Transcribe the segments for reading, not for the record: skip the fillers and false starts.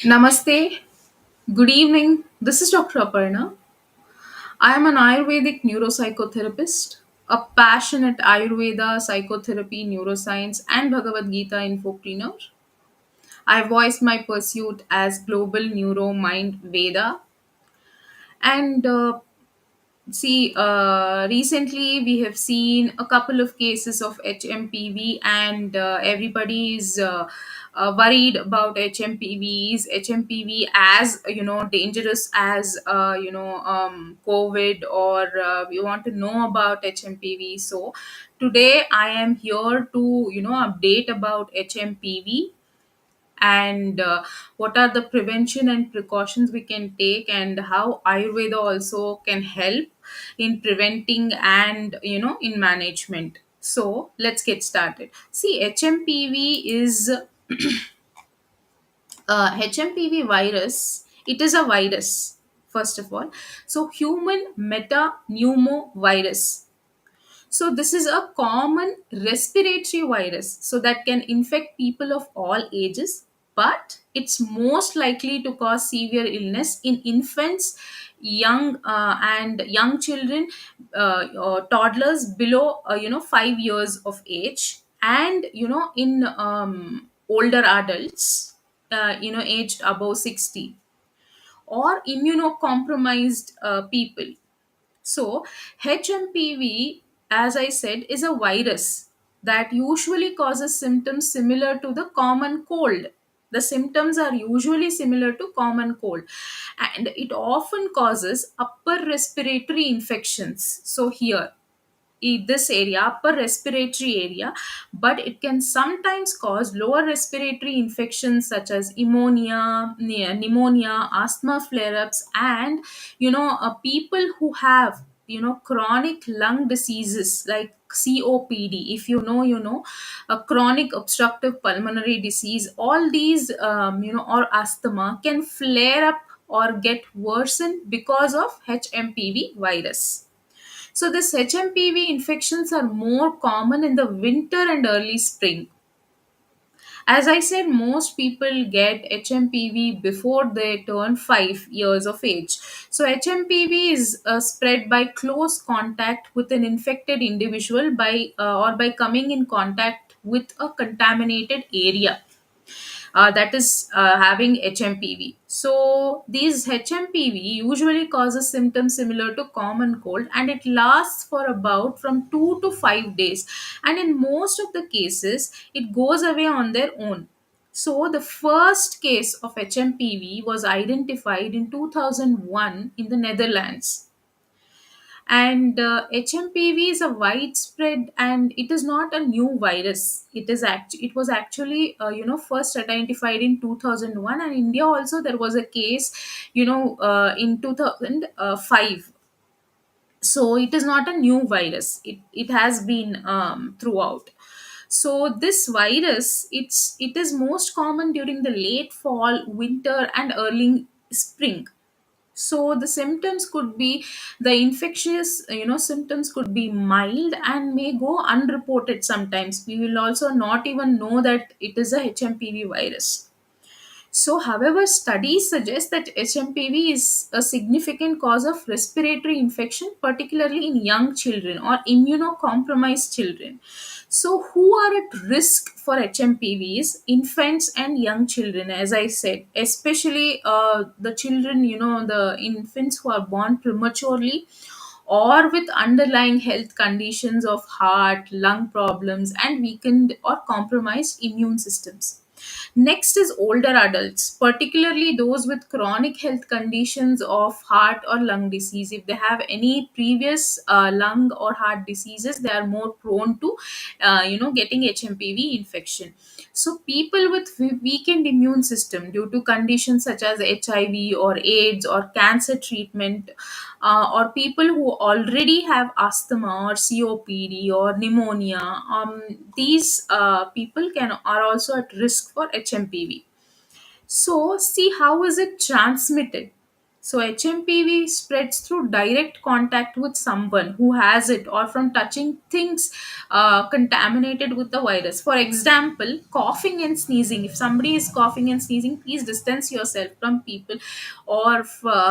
Namaste. Good evening. This is Dr. Aparna. I am an Ayurvedic neuropsychotherapist, a passionate Ayurveda, psychotherapy, neuroscience, and Bhagavad Gita infopreneur. I voiced my pursuit as Global Neuro Mind Veda. And recently we have seen a couple of cases of HMPV, and everybody is worried about HMPVs. HMPV as dangerous as COVID, or we want to know about HMPV. So today I am here to update about HMPV, and what are the prevention and precautions we can take, and how ayurveda also can help in preventing and in management. So let's get started. See, hmpv is hmpv virus. It is a virus, first of all. So human meta pneumovirus. So, this is a common respiratory virus, so that can infect people of all ages, but it's most likely to cause severe illness in infants, and young children, or toddlers below 5 years of age, and in older adults, aged above 60, or immunocompromised people. So, HMPV, as I said, is a virus that usually causes symptoms similar to the common cold. The symptoms are usually similar to common cold, and it often causes upper respiratory infections. So, here, in this area, upper respiratory area, but it can sometimes cause lower respiratory infections such as pneumonia, asthma flare-ups, and people who have chronic lung diseases like COPD. If a chronic obstructive pulmonary disease, all these or asthma can flare up or get worsened because of HMPV virus. So, this HMPV infections are more common in the winter and early spring. As I said, most people get HMPV before they turn 5 years of age. So, HMPV is spread by close contact with an infected individual, or by coming in contact with a contaminated area that is having HMPV. So these HMPV usually causes symptoms similar to common cold, and it lasts for about from 2 to 5 days. And in most of the cases, it goes away on their own. So the first case of HMPV was identified in 2001 in the Netherlands, and HMPV is a widespread, and it is not a new virus. It was actually first identified in 2001, and India also there was a case in 2005. So it is not a new virus. It has been throughout. So this virus, it is most common during the late fall, winter, and early spring. So the symptoms could be, the infectious symptoms could be mild and may go unreported. Sometimes we will also not even know that it is a HMPV virus. So, however, studies suggest that HMPV is a significant cause of respiratory infection, particularly in young children or immunocompromised children. So, who are at risk for HMPVs? Infants and young children, as I said, especially the children, the infants who are born prematurely, or with underlying health conditions of heart, lung problems, and weakened or compromised immune systems. Next is older adults, particularly those with chronic health conditions of heart or lung disease. If they have any previous lung or heart diseases, they are more prone to, getting HMPV infection. So, people with weakened immune system due to conditions such as HIV or AIDS or cancer treatment, or people who already have asthma or COPD or pneumonia, these people can are also at risk for HMPV. So, see, how is it transmitted? So HMPV spreads through direct contact with someone who has it, or from touching things contaminated with the virus. For example, coughing and sneezing. If somebody is coughing and sneezing, please distance yourself from people. Or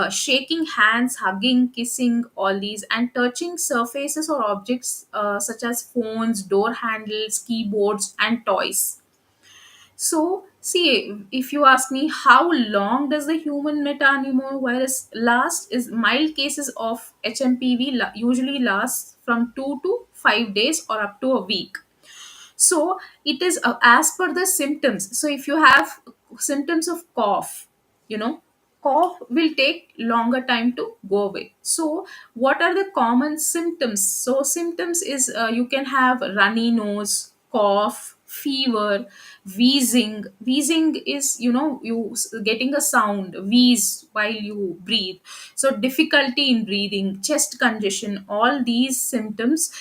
shaking hands, hugging, kissing, all these, and touching surfaces or objects such as phones, door handles, keyboards, and toys. So, see, if you ask me how long does the human metapneumovirus last, is mild cases of HMPV usually lasts from 2 to 5 days or up to a week. So it is as per the symptoms. So if you have symptoms of cough, you know, cough will take longer time to go away. So what are the common symptoms? So symptoms is you can have runny nose, cough, fever, wheezing is, you getting a sound wheeze while you breathe. So difficulty in breathing, chest congestion, all these symptoms,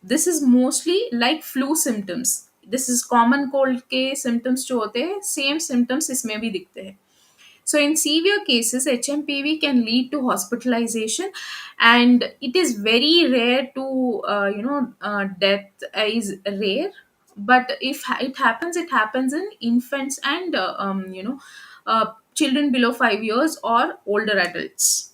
this is mostly like flu symptoms. This is common cold के symptoms जो होते हैं, same symptoms इसमें भी दिखते हैं. So in severe cases, HMPV can lead to hospitalization, and it is very rare to, death is rare. But if it happens, it happens in infants and, children below 5 years or older adults.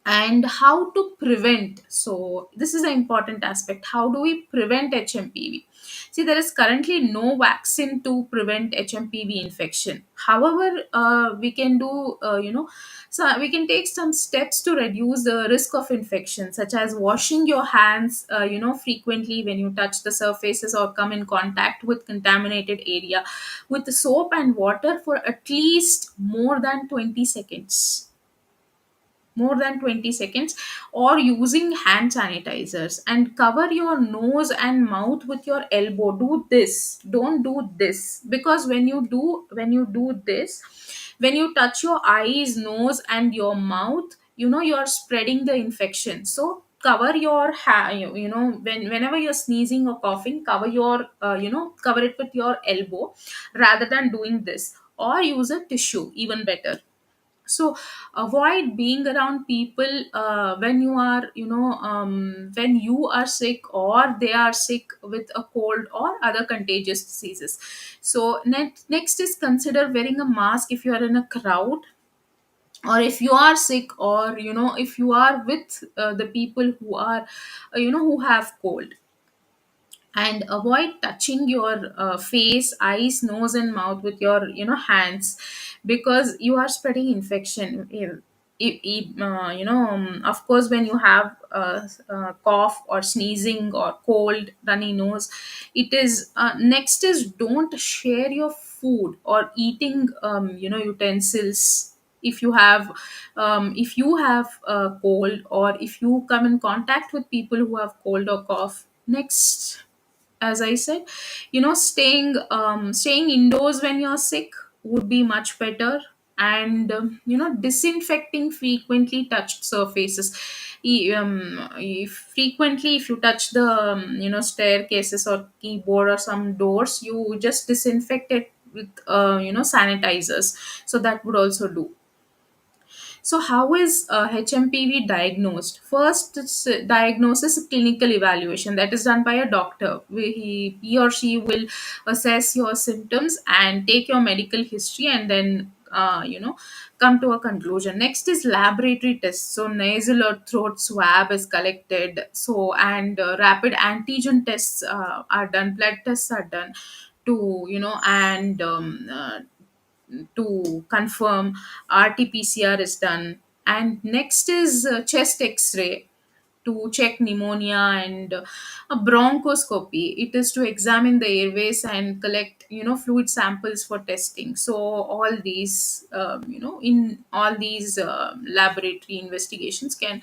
And how to prevent, so this is an important aspect. How do we prevent HMPV? See, there is currently no vaccine to prevent HMPV infection. However, we can do, so we can take some steps to reduce the risk of infection, such as washing your hands, frequently when you touch the surfaces or come in contact with contaminated area, with soap and water for at least more than 20 seconds, or using hand sanitizers, and cover your nose and mouth with your elbow. Do this, don't do this, because when you do this, when you touch your eyes, nose, and your mouth, you are spreading the infection. So cover your whenever you're sneezing or coughing, cover it with your elbow rather than doing this, or use a tissue, even better. So avoid being around people when you are, when you are sick or they are sick with a cold or other contagious diseases. So next is consider wearing a mask if you are in a crowd, or if you are sick, or if you are with the people who are, who have cold. And avoid touching your face, eyes, nose, and mouth with your, hands, because you are spreading infection. Of course, when you have cough or sneezing or cold, runny nose, it is next is don't share your food or eating, utensils. If you have cold, or if you come in contact with people who have cold or cough. Next, as I said, staying indoors when you're sick would be much better. And disinfecting frequently touched surfaces. If you touch the, staircases or keyboard or some doors, you just disinfect it with, sanitizers. So that would also do. So, how is HMPV diagnosed? First, it's diagnosis, clinical evaluation that is done by a doctor. He or she will assess your symptoms and take your medical history, and then, come to a conclusion. Next is laboratory tests. So, nasal or throat swab is collected. So, and rapid antigen tests are done, blood tests are done to, and to confirm. RT-PCR is done. And next is chest X-ray to check pneumonia, and a bronchoscopy. It is to examine the airways and collect, fluid samples for testing. So all these, in all these laboratory investigations can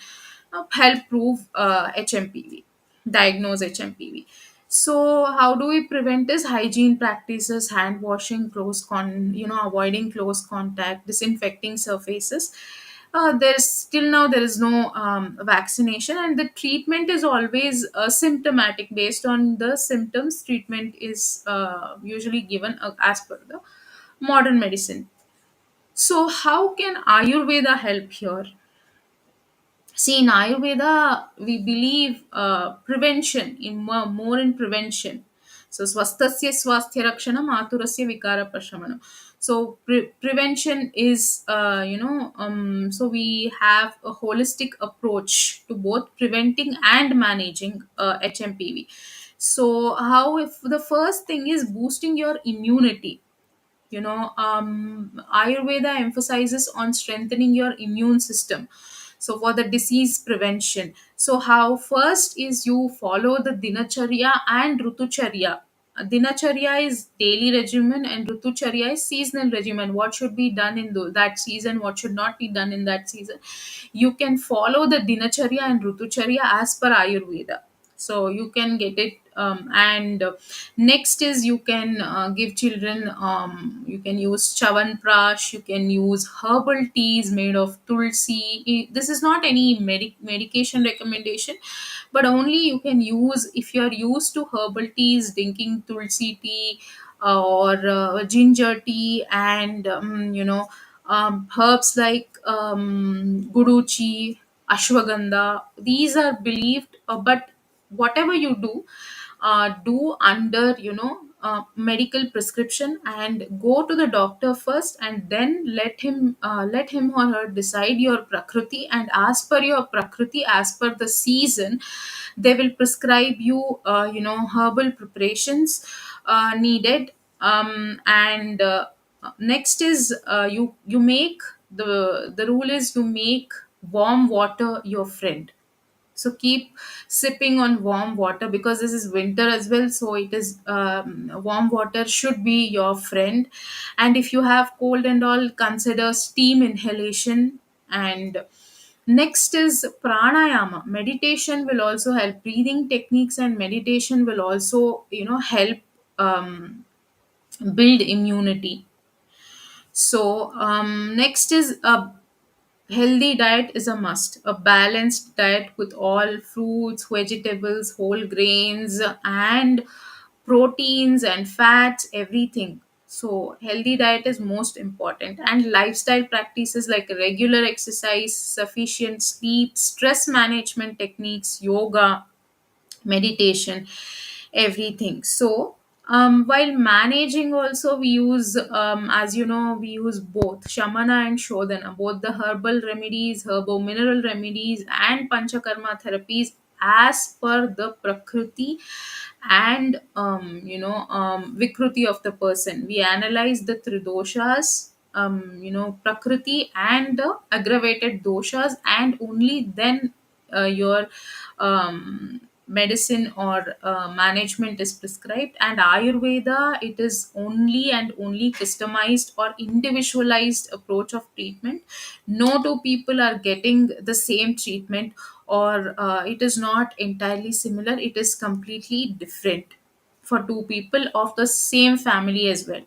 help prove HMPV, diagnose HMPV. So how do we prevent this? Hygiene practices, hand washing, avoiding close contact, disinfecting surfaces. There's still now there is no vaccination, and the treatment is always symptomatic. Based on the symptoms, treatment is usually given as per the modern medicine. So how can Ayurveda help here? See, in Ayurveda, we believe prevention, more in prevention. So, swastasya swasthya rakshanam, aturasya vikara prashamanam. So, prevention is, so we have a holistic approach to both preventing and managing HMPV. So, how if the first thing is boosting your immunity. Ayurveda emphasizes on strengthening your immune system, so for the disease prevention. So how first is you follow the dinacharya and rutucharya. Dinacharya is daily regimen and rutucharya is seasonal regimen, what should be done in that season, what should not be done in that season. You can follow the dinacharya and rutucharya as per Ayurveda, so you can get it. And Next is you can give children, you can use chavan prash, you can use herbal teas made of tulsi. This is not any medication recommendation, but only you can use if you are used to herbal teas, drinking tulsi tea or ginger tea, and herbs like guduchi, ashwagandha. These are believed, but whatever you do under medical prescription, and go to the doctor first, and then let him or her decide your prakriti, and as per your prakriti, as per the season, they will prescribe you herbal preparations needed. And Next is you make the rule is you make warm water your friend. So keep sipping on warm water, because this is winter as well, so it is warm water should be your friend. And if you have cold and all, consider steam inhalation. And next is pranayama. Meditation will also help. Breathing techniques and meditation will also help build immunity. So next is a healthy diet is a must. A balanced diet with all fruits, vegetables, whole grains, and proteins and fats, everything. So, healthy diet is most important. And lifestyle practices like regular exercise, sufficient sleep, stress management techniques, yoga, meditation, everything. So while managing also, we use, as you know, we use both shamana and shodhana, both the herbal remedies, herbal mineral remedies, and panchakarma therapies as per the prakriti and vikruti of the person. We analyze the three doshas, prakriti and the aggravated doshas, and only then your medicine or management is prescribed. And Ayurveda, it is only and only customized or individualized approach of treatment. No two people are getting the same treatment, or it is not entirely similar, it is completely different for two people of the same family as well.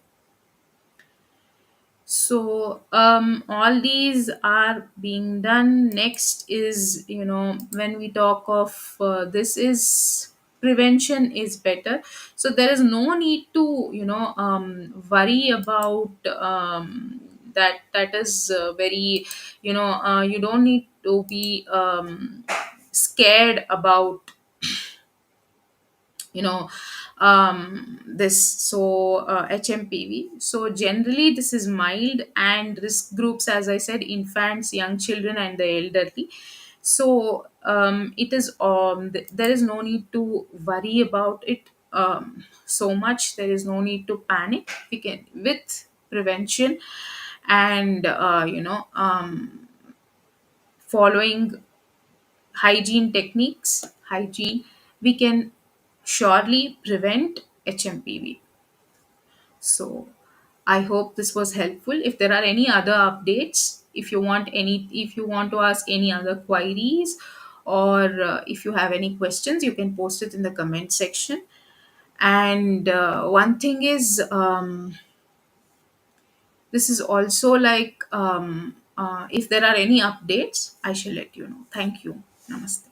So all these are being done. Next is, when we talk of this is prevention is better. So there is no need to worry about that is very, you don't need to be scared about you know this. So HMPV, so generally this is mild, and risk groups, as I said, infants, young children, and the elderly. So it is there is no need to worry about it so much. There is no need to panic. We can, with prevention and following hygiene, we can surely prevent HMPV. So I hope this was helpful. If there are any other updates, if you want to ask any other queries, or if you have any questions, you can post it in the comment section. And one thing is, this is also like, if there are any updates, I shall let you know. Thank you. Namaste.